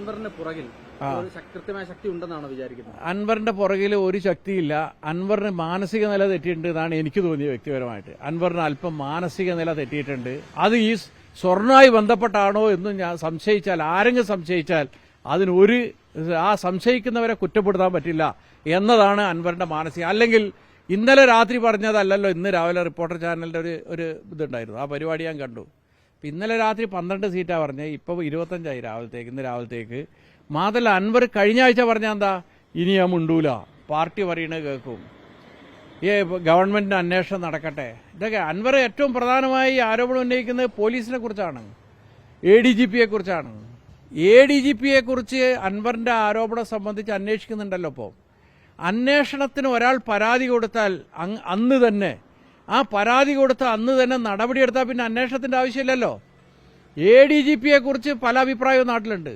അൻവറിന്റെ പുറകിൽ കൃത്യമായ ശക്തി ഉണ്ടെന്നാണ് വിചാരിക്കുന്നത്? അൻവറിന്റെ പുറകിൽ ഒരു ശക്തിയില്ല. അൻവറിന് മാനസിക നില തെറ്റിയിട്ടുണ്ട് എന്നാണ് എനിക്ക് തോന്നിയത് വ്യക്തിപരമായിട്ട്. അൻവറിന് അല്പം മാനസിക നില തെറ്റിയിട്ടുണ്ട്. അത് ഈ സ്വർണ്ണമായി ബന്ധപ്പെട്ടാണോ എന്ന് ഞാൻ സംശയിച്ചാൽ, ആരെങ്കിലും സംശയിച്ചാൽ ആ സംശയിക്കുന്നവരെ കുറ്റപ്പെടുത്താൻ പറ്റില്ല എന്നതാണ് അൻവറിന്റെ മാനസിക. അല്ലെങ്കിൽ ഇന്നലെ രാത്രി പറഞ്ഞതല്ലല്ലോ ഇന്ന് രാവിലെ റിപ്പോർട്ടർ ചാനലിന്റെ ഒരു ഇതുണ്ടായിരുന്നു, ആ പരിപാടി ഞാൻ കണ്ടു. ഇന്നലെ രാത്രി 12 സീറ്റാണ് പറഞ്ഞത്, ഇപ്പോൾ 25 രാവിലത്തേക്ക്, ഇന്ന് രാവിലത്തേക്ക്. മാത്രമല്ല അൻവർ കഴിഞ്ഞ ആഴ്ച പറഞ്ഞാൽ എന്താ, ഇനി ഞാൻ മുണ്ടൂല, പാർട്ടി പറയണത് കേൾക്കും, ഗവൺമെന്റിന് അന്വേഷണം നടക്കട്ടെ. ഇതൊക്കെ അൻവർ ഏറ്റവും പ്രധാനമായി ആരോപണം ഉന്നയിക്കുന്നത് പോലീസിനെ കുറിച്ചാണ്, ADGPയെ കുറിച്ചാണ്. ADGPയെ കുറിച്ച് അൻവറിന്റെ ആരോപണം സംബന്ധിച്ച് അന്വേഷിക്കുന്നുണ്ടല്ലോ. ഇപ്പോൾ അന്വേഷണത്തിന് ഒരാൾ പരാതി കൊടുത്താൽ അന്ന് തന്നെ, ആ പരാതി കൊടുത്ത അന്ന് തന്നെ നടപടിയെടുത്താൽ പിന്നെ അന്വേഷണത്തിന്റെ ആവശ്യമില്ലല്ലോ. ADGPയെ കുറിച്ച് പല അഭിപ്രായവും നാട്ടിലുണ്ട്,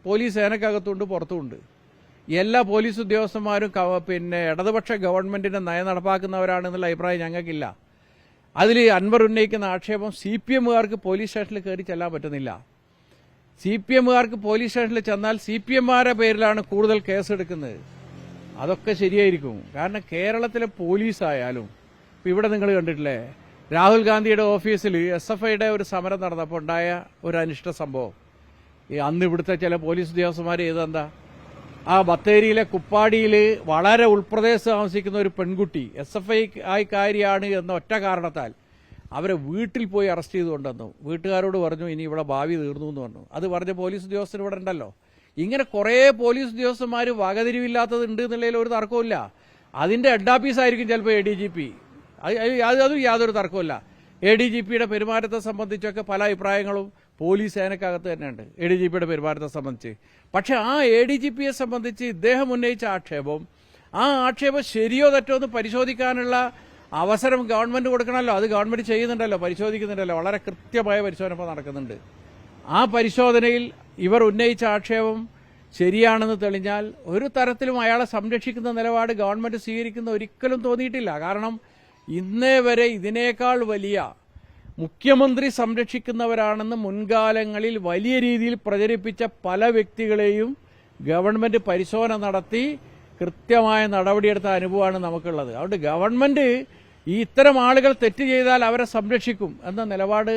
പോലീസ് സേനക്കകത്തുണ്ട് പുറത്തുമുണ്ട്. എല്ലാ പോലീസ് ഉദ്യോഗസ്ഥന്മാരും പിന്നെ ഇടതുപക്ഷ ഗവൺമെന്റിന്റെ നയം നടപ്പാക്കുന്നവരാണെന്നുള്ള അഭിപ്രായം ഞങ്ങൾക്കില്ല. അതിൽ അൻവർ ഉന്നയിക്കുന്ന ആക്ഷേപം CPMകാർക്ക് പോലീസ് സ്റ്റേഷനിൽ കയറി ചെല്ലാൻ പറ്റുന്നില്ല. CPMകാർക്ക് പോലീസ് സ്റ്റേഷനിൽ ചെന്നാൽ CPMമാരുടെ പേരിലാണ് കൂടുതൽ കേസെടുക്കുന്നത്. അതൊക്കെ ശരിയായിരിക്കും. കാരണം കേരളത്തിലെ പോലീസായാലും ഇപ്പം ഇവിടെ നിങ്ങൾ കണ്ടിട്ടില്ലേ, രാഹുൽ ഗാന്ധിയുടെ ഓഫീസിൽ SFIയുടെ ഒരു സമരം നടന്നപ്പോൾ ഉണ്ടായ ഒരു അനിഷ്ട സംഭവം. അന്ന് ഇവിടുത്തെ ചില പോലീസ് ഉദ്യോഗസ്ഥന്മാർ ചെയ്തെന്താ, ആ ബത്തേരിയിലെ കുപ്പാടിയിൽ വളരെ ഉൾപ്രദേശത്ത് താമസിക്കുന്ന ഒരു പെൺകുട്ടി SFIക്കാരിയാണ് എന്ന ഒറ്റ കാരണത്താൽ അവരെ വീട്ടിൽ പോയി അറസ്റ്റ് ചെയ്തുകൊണ്ടെന്നു. വീട്ടുകാരോട് പറഞ്ഞു ഇനി ഇവിടെ ഭാവി തീർന്നു എന്ന് പറഞ്ഞു. അത് പറഞ്ഞ പോലീസ് ഉദ്യോഗസ്ഥർ ഇവിടെ ഉണ്ടല്ലോ. ഇങ്ങനെ കുറേ പോലീസ് ഉദ്യോഗസ്ഥന്മാർ വകതിരിവില്ലാത്തതുണ്ട് എന്നുള്ളതിൽ ഒരു തർക്കമില്ല. അതിന്റെ ഹെഡ് ഓഫീസായിരിക്കും ചിലപ്പോൾ ADGP. അതും യാതൊരു തർക്കമില്ല. ADGPയുടെ പെരുമാറ്റത്തെ സംബന്ധിച്ചൊക്കെ പല അഭിപ്രായങ്ങളും പോലീസ് സേനക്കകത്ത് തന്നെയുണ്ട് ADGPയുടെ പെരുമാറ്റത്തെ സംബന്ധിച്ച്. പക്ഷെ ആ ADGPയെ സംബന്ധിച്ച് ഇദ്ദേഹം ഉന്നയിച്ച ആക്ഷേപം, ആ ആക്ഷേപം ശരിയോ തെറ്റോ എന്ന് പരിശോധിക്കാനുള്ള അവസരം ഗവൺമെന്റ് കൊടുക്കണമല്ലോ. അത് ഗവൺമെന്റ് ചെയ്യുന്നുണ്ടല്ലോ, പരിശോധിക്കുന്നുണ്ടല്ലോ. വളരെ കൃത്യമായ പരിശോധന ഇപ്പോൾ നടക്കുന്നുണ്ട്. ആ പരിശോധനയിൽ ഇവർ ഉന്നയിച്ച ആക്ഷേപം ശരിയാണെന്ന് തെളിഞ്ഞാൽ ഒരു തരത്തിലും അയാളെ സംരക്ഷിക്കുന്ന നിലപാട് ഗവൺമെന്റ് സ്വീകരിക്കുന്ന ഒരിക്കലും തോന്നിയിട്ടില്ല. കാരണം ഇന്നേ വരെ ഇതിനേക്കാൾ വലിയ മുഖ്യമന്ത്രി സംരക്ഷിക്കുന്നവരാണെന്ന് മുൻകാലങ്ങളിൽ വലിയ രീതിയിൽ പ്രചരിപ്പിച്ച പല വ്യക്തികളെയും ഗവൺമെന്റ് പരിശോധന നടത്തി കൃത്യമായ നടപടിയെടുത്ത അനുഭവമാണ് നമുക്കുള്ളത്. അതുകൊണ്ട് ഗവൺമെന്റ് ഈ ഇത്തരം ആളുകൾ തെറ്റ് ചെയ്താൽ അവരെ സംരക്ഷിക്കും എന്ന നിലപാട്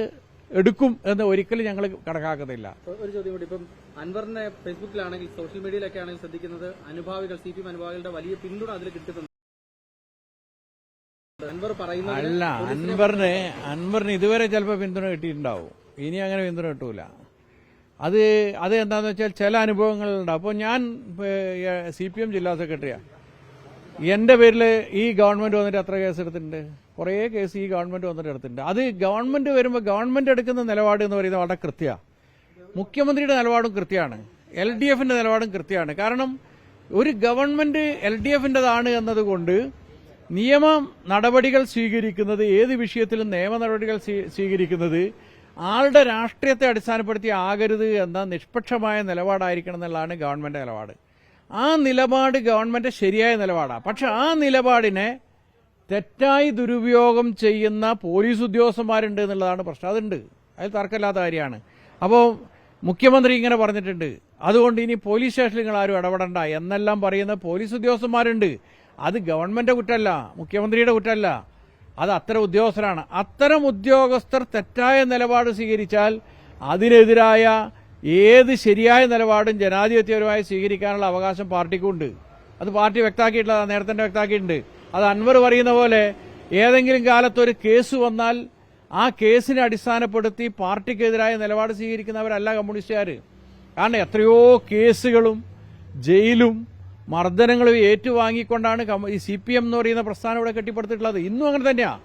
എടുക്കും എന്ന് ഒരിക്കലും ഞങ്ങൾ കണക്കാക്കുന്നില്ല. ഒരു ചോദ്യം കൂടി, ഇപ്പം അൻവറിനെ ഫേസ്ബുക്കിലാണെങ്കിൽ സോഷ്യൽ മീഡിയയിലൊക്കെ ആണെങ്കിൽ ശ്രദ്ധിക്കുന്നത് അനുഭാവികൾ, CPM അനുഭാവികളുടെ വലിയ പിന്തുണ അതിൽ കിട്ടുന്നുണ്ട്. അൻവർ പറയുന്നത് അല്ല, അൻവറിന് ഇതുവരെ ചിലപ്പോൾ പിന്തുണ കിട്ടിയിട്ടുണ്ടാവും, ഇനി അങ്ങനെ പിന്തുണ കിട്ടൂല. അത് എന്താണെന്ന് വെച്ചാൽ ചില അനുഭവങ്ങളുണ്ട്. അപ്പോൾ ഞാൻ CPM ജില്ലാ സെക്രട്ടറിയാണ്. എന്റെ പേരിൽ ഈ ഗവൺമെന്റ് വന്നിട്ട് എത്ര കേസ് എടുത്തിട്ടുണ്ട്? കുറേ കേസ് ഈ ഗവൺമെന്റ് വന്നിട്ട് എടുത്തിട്ടുണ്ട്. അത് ഗവൺമെന്റ് വരുമ്പോൾ ഗവൺമെന്റ് എടുക്കുന്ന നിലപാട് എന്ന് പറയുന്നത് വളരെ കൃത്യമാണ്. മുഖ്യമന്ത്രിയുടെ നിലപാടും കൃത്യമാണ്, LDFന്റെ നിലപാടും കൃത്യമാണ്. കാരണം ഒരു ഗവൺമെന്റ് LDFന്റേതാണ് എന്നതുകൊണ്ട് നിയമ നടപടികൾ സ്വീകരിക്കുന്നത്, ഏത് വിഷയത്തിലും നിയമ നടപടികൾ സ്വീകരിക്കുന്നത് ആളുടെ രാഷ്ട്രീയത്തെ അടിസ്ഥാനപ്പെടുത്തി ആകരുത് എന്ന നിഷ്പക്ഷമായ നിലപാടായിരിക്കണം എന്നുള്ളതാണ് ഗവൺമെന്റ് നിലപാട്. ആ നിലപാട് ഗവൺമെന്റ് ശരിയായ നിലപാടാണ്. പക്ഷെ ആ നിലപാടിനെ തെറ്റായി ദുരുപയോഗം ചെയ്യുന്ന പോലീസ് ഉദ്യോഗസ്ഥന്മാരുണ്ട് എന്നുള്ളതാണ് പ്രശ്നം. അതുണ്ട്, അത് തർക്കമില്ലാത്ത കാര്യമാണ്. അപ്പോൾ മുഖ്യമന്ത്രി ഇങ്ങനെ പറഞ്ഞിട്ടുണ്ട്, അതുകൊണ്ട് ഇനി പോലീസ് സ്റ്റേഷനിൽ നിങ്ങൾ ആരും ഇടപെടണ്ട എന്നെല്ലാം പറയുന്ന പോലീസ് ഉദ്യോഗസ്ഥന്മാരുണ്ട്. അത് ഗവൺമെന്റ് കുറ്റമല്ല, മുഖ്യമന്ത്രിയുടെ കുറ്റമല്ല, അത് അത്തരം ഉദ്യോഗസ്ഥരാണ്. അത്തരം ഉദ്യോഗസ്ഥർ തെറ്റായ നിലപാട് സ്വീകരിച്ചാൽ അതിനെതിരായ ഏത് ശരിയായ നിലപാടും ജനാധിപത്യപരമായി സ്വീകരിക്കാനുള്ള അവകാശം പാർട്ടിക്കുണ്ട്. അത് പാർട്ടി വ്യക്തമാക്കിയിട്ടുള്ളതാണ്, നേരത്തെ തന്നെ വ്യക്തമാക്കിയിട്ടുണ്ട്. അത് അൻവർ പറയുന്ന പോലെ ഏതെങ്കിലും കാലത്ത് ഒരു കേസ് വന്നാൽ ആ കേസിനെ അടിസ്ഥാനപ്പെടുത്തി പാർട്ടിക്കെതിരായ നിലപാട് സ്വീകരിക്കുന്നവരല്ല കമ്മ്യൂണിസ്റ്റുകാർ. കാരണം എത്രയോ കേസുകളും ജയിലും മർദ്ദനങ്ങളും ഏറ്റുവാങ്ങിക്കൊണ്ടാണ് ഈ CPM എന്ന് പറയുന്ന പ്രസ്ഥാനം ഇവിടെ കെട്ടിപ്പടുത്തിട്ടുള്ളത്. ഇന്നും അങ്ങനെ തന്നെയാണ്.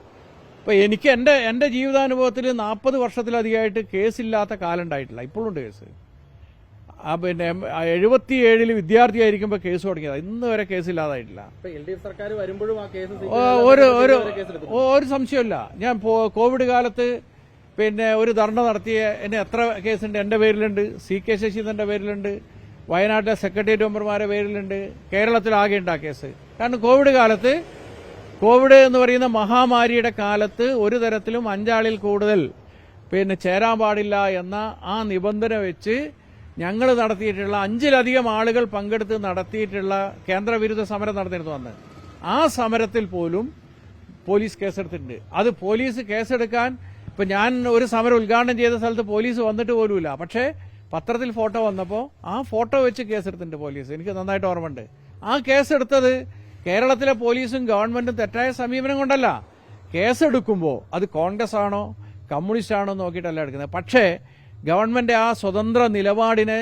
ഇപ്പൊ എനിക്ക് എന്റെ ജീവിതാനുഭവത്തിൽ 40 വർഷത്തിലധികമായിട്ട് കേസില്ലാത്ത കാലം ഉണ്ടായിട്ടില്ല. ഇപ്പോഴുണ്ട് കേസ്. പിന്നെ 77 വിദ്യാർത്ഥിയായിരിക്കുമ്പോൾ കേസ് തുടങ്ങിയത്, ഇന്ന് വരെ കേസില്ലാതായിട്ടില്ല. ഒരു സംശയമില്ല. ഞാൻ കോവിഡ് കാലത്ത് പിന്നെ ഒരു ധർണ നടത്തിയ എന്നെ എത്ര കേസുണ്ട് എന്റെ പേരിലുണ്ട്, CK ശശീന്ദ്രന്റെ പേരിലുണ്ട്, വയനാട്ടിലെ സെക്രട്ടേറിയറ്റ് മെമ്പർമാരുടെ പേരിലുണ്ട്, കേരളത്തിലാകെ ഉണ്ട് ആ കേസ്. കാരണം കോവിഡ് എന്ന് പറയുന്ന മഹാമാരിയുടെ കാലത്ത് ഒരു തരത്തിലും 5 ആളിൽ കൂടുതൽ പിന്നെ ചേരാൻ പാടില്ല എന്ന ആ നിബന്ധന വെച്ച് ഞങ്ങൾ നടത്തിയിട്ടുള്ള 5-ലധികം ആളുകൾ പങ്കെടുത്ത് നടത്തിയിട്ടുള്ള കേന്ദ്രവിരുദ്ധ സമരം നടന്നിരുന്നു അന്ന്. ആ സമരത്തിൽ പോലും പോലീസ് കേസെടുത്തിട്ടുണ്ട്. അത് പോലീസ് കേസെടുക്കാൻ ഇപ്പൊ ഞാൻ ഒരു സമരം ഉദ്ഘാടനം ചെയ്ത സ്ഥലത്ത് പോലീസ് വന്നിട്ട് പോലുമില്ല. പക്ഷേ പത്രത്തിൽ ഫോട്ടോ വന്നപ്പോൾ ആ ഫോട്ടോ വെച്ച് കേസെടുത്തിട്ടുണ്ട് പോലീസ്. എനിക്ക് നന്നായിട്ട് ഓർമ്മയുണ്ട്. ആ കേസെടുത്തത് കേരളത്തിലെ പോലീസും ഗവൺമെന്റും തെറ്റായ സമീപനം കൊണ്ടല്ല. കേസെടുക്കുമ്പോൾ അത് കോൺഗ്രസ് ആണോ കമ്മ്യൂണിസ്റ്റ് ആണോ നോക്കിയിട്ടല്ല എടുക്കുന്നത്. പക്ഷേ ഗവൺമെന്റ് ആ സ്വതന്ത്ര നിലപാടിനെ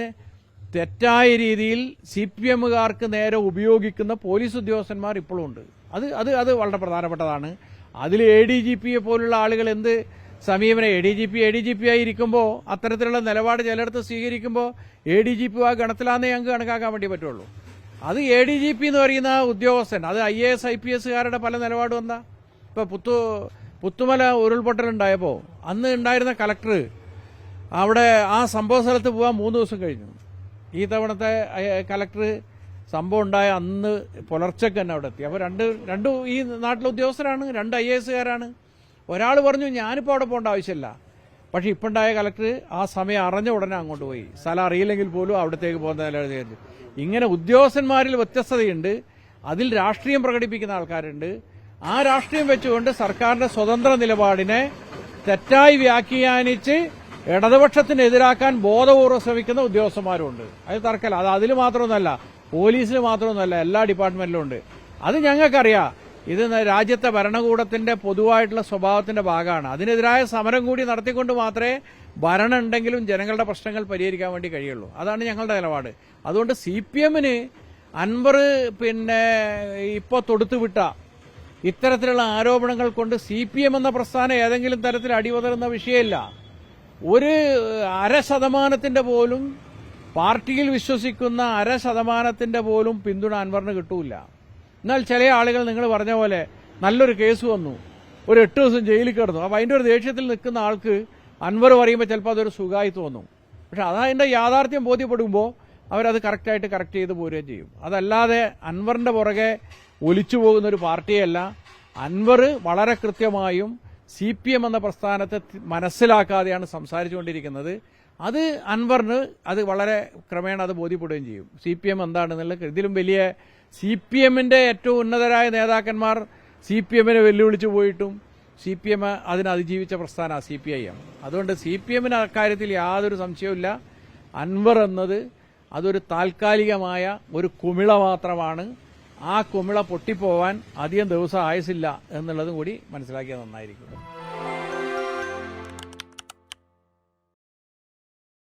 തെറ്റായ രീതിയിൽ CPMകാർക്ക് നേരെ ഉപയോഗിക്കുന്ന പോലീസ് ഉദ്യോഗസ്ഥന്മാർ ഇപ്പോഴും ഉണ്ട്. അത് വളരെ പ്രധാനപ്പെട്ടതാണ്. അതിൽ ADGP പോലുള്ള ആളുകൾ എന്ത് സമീപനം ADGP ആയി ഇരിക്കുമ്പോൾ അത്തരത്തിലുള്ള നിലപാട് ചിലയിടത്ത് സ്വീകരിക്കുമ്പോൾ ADGP ആ ഗണത്തിലാന്നേ ഞങ്ങൾക്ക് കണക്കാക്കാൻ വേണ്ടി പറ്റുള്ളൂ. അത് ADGP എന്ന് പറയുന്ന ഉദ്യോഗസ്ഥൻ അത് IAS IPSകാരുടെ പല നിലപാടും എന്താ. ഇപ്പൊ പുത്തുമല ഉരുൾപൊട്ടലുണ്ടായപ്പോൾ അന്ന് ഉണ്ടായിരുന്ന കളക്ടർ അവിടെ ആ സംഭവ സ്ഥലത്ത് പോകാൻ 3 ദിവസം കഴിഞ്ഞു. ഈ തവണത്തെ കളക്ടർ സംഭവം ഉണ്ടായ അന്ന് പുലർച്ചയ്ക്ക് തന്നെ അവിടെ എത്തി. അപ്പോൾ രണ്ടു ഈ നാട്ടിലെ ഉദ്യോഗസ്ഥരാണ്, 2 IASകാരാണ്. ഒരാൾ പറഞ്ഞു ഞാനിപ്പോൾ അവിടെ പോകേണ്ട ആവശ്യമില്ല. പക്ഷെ ഇപ്പം ഉണ്ടായ കളക്ടർ ആ സമയം അറിഞ്ഞ ഉടനെ അങ്ങോട്ട് പോയി. സ്ഥലം അറിയില്ലെങ്കിൽ പോലും അവിടത്തേക്ക് പോകുന്ന നിലയിൽ ഇങ്ങനെ ഉദ്യോഗസ്ഥന്മാരിൽ വ്യത്യസ്തതയുണ്ട്. അതിൽ രാഷ്ട്രീയം പ്രകടിപ്പിക്കുന്ന ആൾക്കാരുണ്ട്. ആ രാഷ്ട്രീയം വെച്ചുകൊണ്ട് സർക്കാരിന്റെ സ്വതന്ത്ര നിലപാടിനെ തെറ്റായി വ്യാഖ്യാനിച്ച് ഇടതുപക്ഷത്തിനെതിരാക്കാൻ ബോധപൂർവ്വം ശ്രമിക്കുന്ന ഉദ്യോഗസ്ഥന്മാരുണ്ട്. അത് തർക്കല്ല. അത് അതിൽ മാത്രമൊന്നുമല്ല, പോലീസിൽ മാത്രമൊന്നുമല്ല, എല്ലാ ഡിപ്പാർട്ട്മെന്റിലും ഉണ്ട്. അത് ഞങ്ങൾക്കറിയാം. ഇത് രാജ്യത്തെ ഭരണകൂടത്തിന്റെ പൊതുവായിട്ടുള്ള സ്വഭാവത്തിന്റെ ഭാഗമാണ്. അതിനെതിരായ സമരം കൂടി നടത്തിക്കൊണ്ട് മാത്രമേ ഭരണം ഉണ്ടെങ്കിലും ജനങ്ങളുടെ പ്രശ്നങ്ങൾ പരിഹരിക്കാൻ വേണ്ടി കഴിയുള്ളൂ. അതാണ് ഞങ്ങളുടെ നിലപാട്. അതുകൊണ്ട് CPMന് അൻവർ ഇപ്പോൾ തൊടുത്തുവിട്ട ഇത്തരത്തിലുള്ള ആരോപണങ്ങൾ കൊണ്ട് CPM എന്ന പ്രസ്ഥാനം ഏതെങ്കിലും തരത്തിൽ അടിവതറുന്ന വിഷയമില്ല. ഒരു 0.5% പോലും പാർട്ടിയിൽ വിശ്വസിക്കുന്ന 0.5% പോലും പിന്തുണ അൻവറിന് കിട്ടൂല. എന്നാൽ ചില ആളുകൾ നിങ്ങൾ പറഞ്ഞ പോലെ നല്ലൊരു കേസ് വന്നു, ഒരു 8 ദിവസം ജയിലിൽ കിടന്നു. അപ്പോൾ അതിൻ്റെ ഒരു ദേഷ്യത്തിൽ നിൽക്കുന്ന ആൾക്ക് അൻവർ പറയുമ്പോൾ ചിലപ്പോൾ അതൊരു സുഖമായി തോന്നും. പക്ഷെ അതതിൻ്റെ യാഥാർത്ഥ്യം ബോധ്യപ്പെടുമ്പോൾ അവരത് കറക്റ്റായിട്ട് കറക്റ്റ് ചെയ്ത് പോരുകയും ചെയ്യും. അതല്ലാതെ അൻവറിന്റെ പുറകെ ഒലിച്ചു പോകുന്ന ഒരു പാർട്ടിയല്ല. അൻവർ വളരെ കൃത്യമായും CPM എന്ന പ്രസ്ഥാനത്തെ മനസ്സിലാക്കാതെയാണ് സംസാരിച്ചുകൊണ്ടിരിക്കുന്നത്. അത് അൻവറിന് അത് വളരെ ക്രമേണ അത് ബോധ്യപ്പെടുകയും ചെയ്യും. CPM എന്താണെന്നുള്ള ഇതിലും വലിയ CPMന്റെ ഏറ്റവും ഉന്നതരായ നേതാക്കന്മാർ CPMനെ വെല്ലുവിളിച്ചു പോയിട്ടും CPM അതിനെ അതിജീവിച്ച പ്രസ്ഥാനമാണ് CPIM. അതുകൊണ്ട് CPMന് അക്കാര്യത്തിൽ യാതൊരു സംശയവുമില്ല. അൻവർ എന്നത് അതൊരു താൽക്കാലികമായ ഒരു കുമിള മാത്രമാണ്. ആ കുമിള പൊട്ടിപ്പോവാൻ അധികം ദിവസം ആയുസില്ല എന്നുള്ളതും കൂടി മനസ്സിലാക്കിയാൽ നന്നായിരിക്കും.